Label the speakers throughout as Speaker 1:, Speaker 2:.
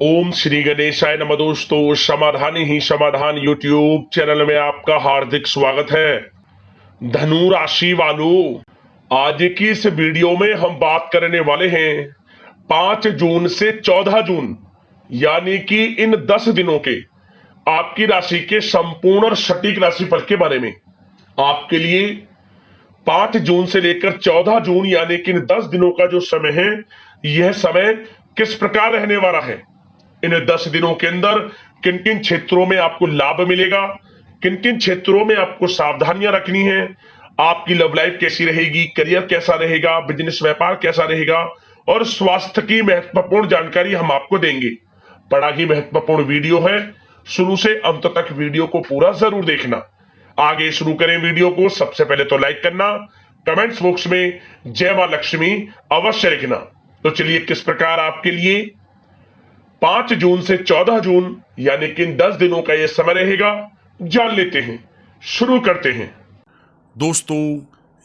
Speaker 1: ओम श्री गणेशाय नमः। दोस्तों, समाधान ही समाधान यूट्यूब चैनल में आपका हार्दिक स्वागत है। धनु राशि वालों, आज की इस वीडियो में हम बात करने वाले हैं 5 जून से 14 जून यानी कि इन 10 दिनों के आपकी राशि के संपूर्ण और सटीक राशिफल के बारे में। आपके लिए 5 जून से लेकर 14 जून यानी कि इन 10 दिनों का जो समय है, यह समय किस प्रकार रहने वाला है। इन 10 दिनों के अंदर किन किन क्षेत्रों में आपको लाभ मिलेगा, किन किन क्षेत्रों में आपको सावधानियां रखनी है, आपकी लव लाइफ कैसी रहेगी, करियर कैसा रहेगा, बिजनेस व्यापार कैसा रहेगा और स्वास्थ्य की महत्वपूर्ण जानकारी हम आपको देंगे। बड़ा ही महत्वपूर्ण वीडियो है, शुरू से अंत तक वीडियो को पूरा जरूर देखना। आगे शुरू करें वीडियो को, सबसे पहले तो लाइक करना, कमेंट्स बॉक्स में जय मां लक्ष्मी अवश्य लिखना। तो चलिए, किस प्रकार आपके लिए 5 जून से 14 जून यानी कि 10 दिनों का यह समय रहेगा, जान लेते हैं। शुरू करते हैं।
Speaker 2: दोस्तों,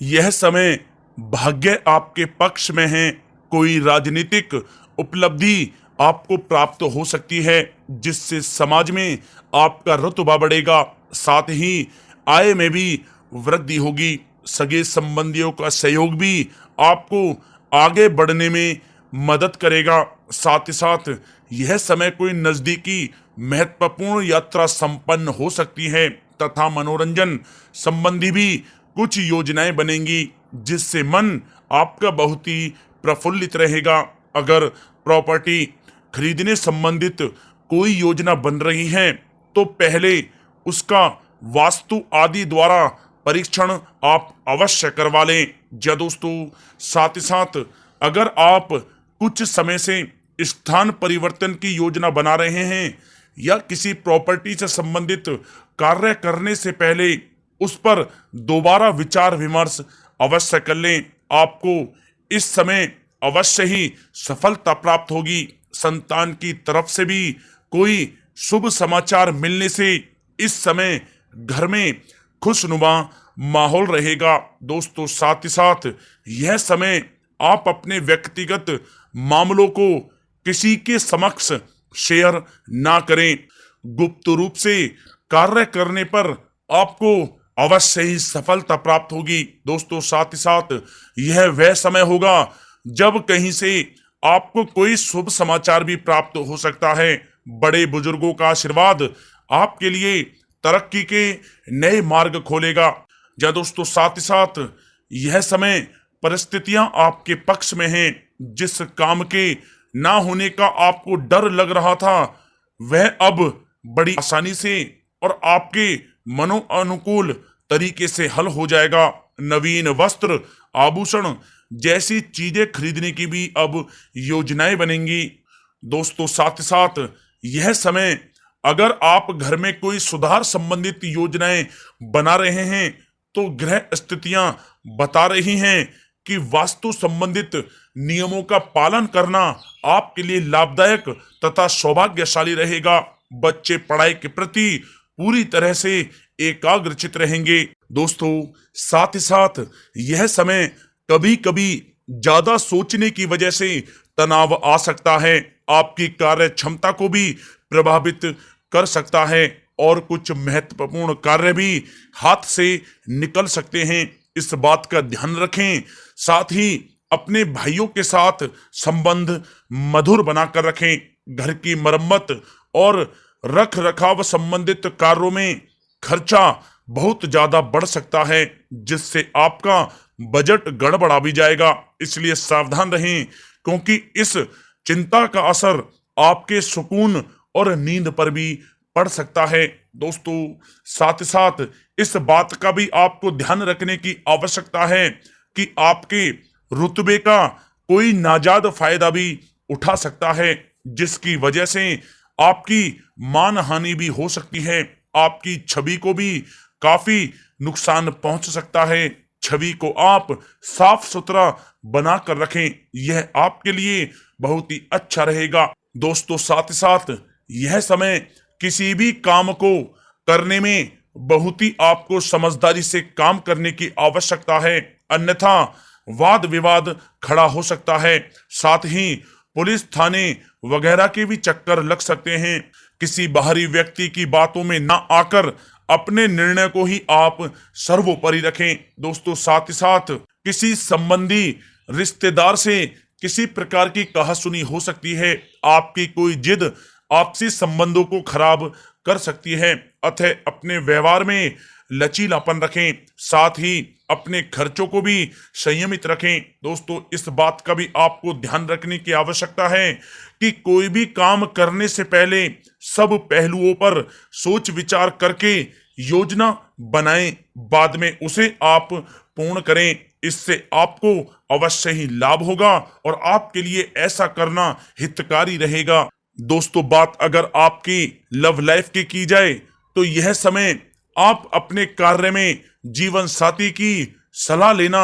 Speaker 2: यह समय भाग्य आपके पक्ष में है। कोई राजनीतिक उपलब्धि आपको प्राप्त हो सकती है, जिससे समाज में आपका रुतबा बढ़ेगा। साथ ही आय में भी वृद्धि होगी। सगे संबंधियों का सहयोग भी आपको आगे बढ़ने में मदद करेगा। साथ ही साथ यह समय कोई नजदीकी महत्वपूर्ण यात्रा संपन्न हो सकती है तथा मनोरंजन संबंधी भी कुछ योजनाएं बनेंगी, जिससे मन आपका बहुत ही प्रफुल्लित रहेगा। अगर प्रॉपर्टी खरीदने संबंधित कोई योजना बन रही है तो पहले उसका वास्तु आदि द्वारा परीक्षण आप अवश्य करवा लें। या दोस्तों, साथ ही साथ अगर आप कुछ समय से स्थान परिवर्तन की योजना बना रहे हैं या किसी प्रॉपर्टी से संबंधित कार्य करने से पहले उस पर दोबारा विचार विमर्श अवश्य कर लें। आपको इस समय अवश्य ही सफलता प्राप्त होगी। संतान की तरफ से भी कोई शुभ समाचार मिलने से इस समय घर में खुशनुमा माहौल रहेगा। दोस्तों, साथ ही साथ यह समय आप अपने व्यक्तिगत मामलों को किसी के समक्ष शेयर ना करें। गुप्त रूप से कार्य करने पर आपको अवश्य ही सफलता प्राप्त होगी। दोस्तों, साथ ही साथ यह वह समय होगा जब कहीं से आपको कोई शुभ समाचार भी प्राप्त हो सकता है। बड़े बुजुर्गों का आशीर्वाद आपके लिए तरक्की के नए मार्ग खोलेगा। या दोस्तों, साथ ही साथ यह समय परिस्थितियां आपके पक्ष में हैं। जिस काम के ना होने का आपको डर लग रहा था, वह अब बड़ी आसानी से और आपके मनो अनुकूल तरीके से हल हो जाएगा। नवीन वस्त्र, आभूषण जैसी चीजें खरीदने की भी अब योजनाएं बनेंगी। दोस्तों, साथ ही साथ यह समय अगर आप घर में कोई सुधार संबंधित योजनाएं बना रहे हैं तो ग्रह स्थितियां बता रही हैं कि वास्तु संबंधित नियमों का पालन करना आपके लिए लाभदायक तथा सौभाग्यशाली रहेगा। बच्चे पढ़ाई के प्रति पूरी तरह से एकाग्रचित रहेंगे। दोस्तों, साथ ही साथ यह समय कभी कभी ज्यादा सोचने की वजह से तनाव आ सकता है। आपकी कार्य क्षमता को भी प्रभावित कर सकता है और कुछ महत्वपूर्ण कार्य भी हाथ से निकल सकते हैं। इस बात का ध्यान रखें। साथ ही अपने भाइयों के साथ संबंध मधुर बनाकर रखें। घर की मरम्मत और रख रखाव संबंधित कार्यों में खर्चा बहुत ज्यादा बढ़ सकता है, जिससे आपका बजट गड़बड़ा भी जाएगा। इसलिए सावधान रहें, क्योंकि इस चिंता का असर आपके सुकून और नींद पर भी पड़ सकता है। दोस्तों, साथ ही साथ इस बात का भी आपको ध्यान रखने की आवश्यकता है कि आपके रुतबे का कोई नाजायज फायदा भी उठा सकता है, जिसकी वजह से आपकी मान हानि भी हो सकती है। आपकी छवि को भी काफी नुकसान पहुंच सकता है। छवि को आप साफ सुथरा बनाकर रखें, यह आपके लिए बहुत ही अच्छा रहेगा। दोस्तों, साथ ही साथ यह समय किसी भी काम को करने में बहुत ही आपको समझदारी से काम करने की आवश्यकता है, अन्यथा वाद विवाद खड़ा हो सकता है। साथ ही पुलिस थाने वगैरह के भी चक्कर लग सकते हैं। किसी बाहरी व्यक्ति की बातों में ना आकर अपने निर्णय को ही आप सर्वोपरि रखें। दोस्तों साथ ही साथ किसी संबंधी रिश्तेदार से किसी प्रकार की कहासुनी हो सकती है। आपकी कोई जिद आपसी संबंधों को खराब कर सकती है। अतः अपने व्यवहार में लचीलापन रखें, साथ ही अपने खर्चों को भी संयमित रखें। दोस्तों इस बात का भी आपको ध्यान रखने की आवश्यकता है कि कोई भी काम करने से पहले सब पहलुओं पर सोच विचार करके योजना बनाएं, बाद में उसे आप पूर्ण करें। इससे आपको अवश्य ही लाभ होगा और आपके लिए ऐसा करना हितकारी रहेगा। दोस्तों बात अगर आपकी लव लाइफ की जाए तो यह समय आप अपने कार्य में जीवन साथी की सलाह लेना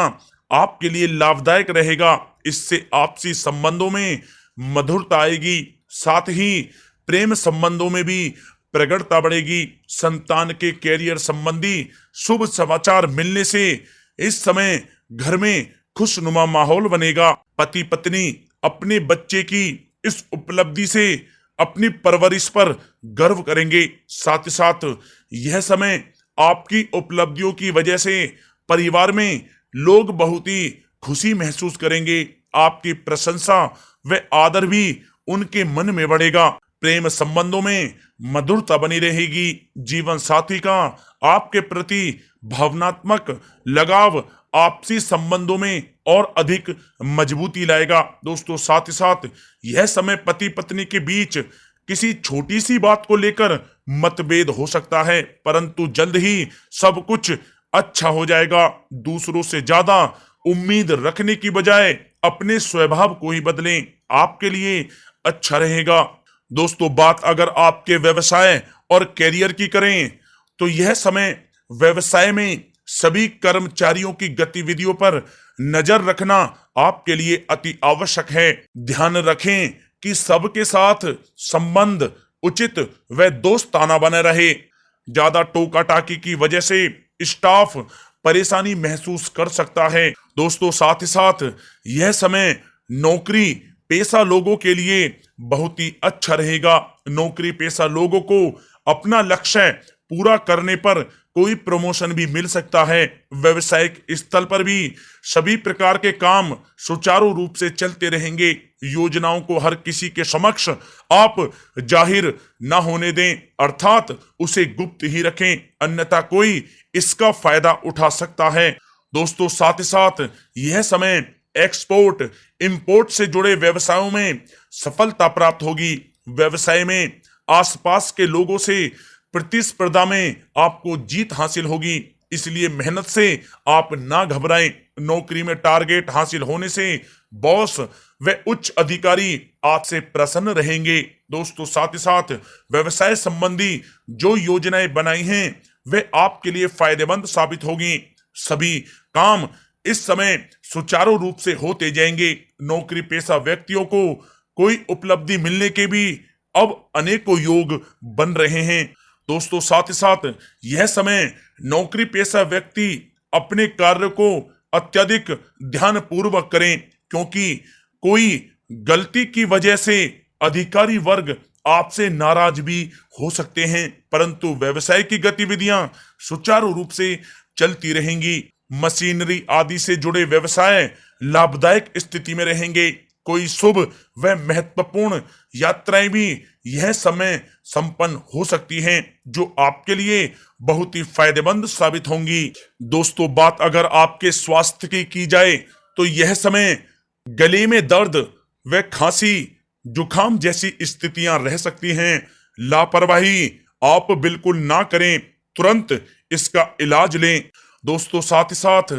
Speaker 2: आपके लिए लाभदायक रहेगा। इससे आपसी संबंधों में मधुरता आएगी, साथ ही प्रेम संबंधों में भी प्रगाढ़ता बढ़ेगी। संतान के कैरियर संबंधी शुभ समाचार मिलने से इस समय घर में खुशनुमा माहौल बनेगा। पति पत्नी अपने बच्चे की इस उपलब्धि से अपनी परवरिश पर गर्व करेंगे। साथ ही साथ यह समय आपकी उपलब्धियों की वजह से परिवार में लोग बहुत ही खुशी महसूस करेंगे। आपकी प्रशंसा व आदर भी उनके मन में बढ़ेगा। प्रेम संबंधों में मधुरता बनी रहेगी। जीवन साथी का आपके प्रति भावनात्मक लगाव आपसी संबंधों में और अधिक मजबूती लाएगा। दोस्तों साथ ही साथ यह समय पति पत्नी के बीच किसी छोटी सी बात को लेकर मतभेद हो सकता है, परंतु जल्द ही सब कुछ अच्छा हो जाएगा। दूसरों से ज्यादा उम्मीद रखने की बजाय अपने स्वभाव को ही बदलें, आपके लिए अच्छा रहेगा। दोस्तों बात अगर आपके व्यवसाय और कैरियर की करें तो यह समय व्यवसाय में सभी कर्मचारियों की गतिविधियों पर नजर रखना आपके लिए अति आवश्यक है। ध्यान रखें कि सबके साथ संबंध उचित व दोस्ताना बने रहे। ज्यादा टोका टाकी की वजह से स्टाफ परेशानी महसूस कर सकता है। दोस्तों साथ ही साथ यह समय नौकरी पेशा लोगों के लिए बहुत ही अच्छा रहेगा। नौकरी पेशा लोगों को अपना लक्ष्य पूरा करने पर कोई प्रमोशन भी मिल सकता है। व्यवसायिक स्थल पर भी सभी प्रकार के काम सुचारू रूप से चलते रहेंगे। योजनाओं को हर किसी के समक्ष आप जाहिर ना होने दें, अर्थात उसे गुप्त ही रखें, अन्यथा कोई इसका फायदा उठा सकता है। दोस्तों साथ ही साथ यह समय एक्सपोर्ट इंपोर्ट से जुड़े व्यवसायों में सफलता प्राप्त होगी। व्यवसाय में आसपास के लोगों से प्रतिस्पर्धा में आपको जीत हासिल होगी, इसलिए मेहनत से आप ना घबराएं। नौकरी में टारगेट हासिल होने से बॉस व उच्च अधिकारी आपसे प्रसन्न रहेंगे। दोस्तों साथ ही साथ व्यवसाय संबंधी जो योजनाएं बनाई हैं वे आपके लिए फायदेमंद साबित होगी। सभी काम इस समय सुचारू रूप से होते जाएंगे। नौकरी पेशा व्यक्तियों को कोई उपलब्धि मिलने के भी अब अनेकों योग बन रहे हैं। दोस्तों साथ ही साथ यह समय नौकरी पेशा व्यक्ति अपने कार्य को अत्यधिक ध्यान पूर्वक करें, क्योंकि कोई गलती की वजह से अधिकारी वर्ग आपसे नाराज भी हो सकते हैं, परंतु व्यवसाय की गतिविधियां सुचारू रूप से चलती रहेंगी। मशीनरी आदि से जुड़े व्यवसाय लाभदायक स्थिति में रहेंगे। कोई शुभ व महत्वपूर्ण यात्राएं भी यह समय संपन्न हो सकती हैं, जो आपके लिए बहुत ही फायदेमंद साबित होंगी। दोस्तों बात अगर आपके स्वास्थ्य की जाए तो यह समय गले में दर्द व खांसी जुकाम जैसी स्थितियां रह सकती हैं। लापरवाही आप बिल्कुल ना करें, तुरंत इसका इलाज लें। दोस्तों साथ ही साथ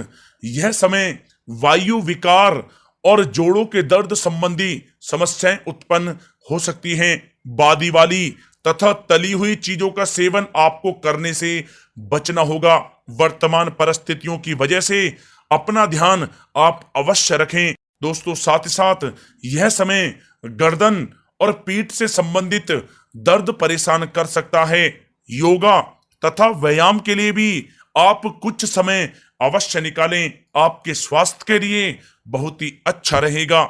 Speaker 2: यह समय वायु विकार और जोड़ों के दर्द संबंधी समस्याएं उत्पन्न हो सकती हैं। बादी वाली तथा तली हुई चीजों का सेवन आपको करने से बचना होगा। वर्तमान परिस्थितियों की वजह से अपना ध्यान आप अवश्य रखें। दोस्तों साथ ही साथ यह समय गर्दन और पीठ से संबंधित दर्द परेशान कर सकता है। योगा तथा व्यायाम के लिए भी आप कुछ समय अवश्य निकालें, आपके स्वास्थ्य के लिए बहुत ही अच्छा रहेगा।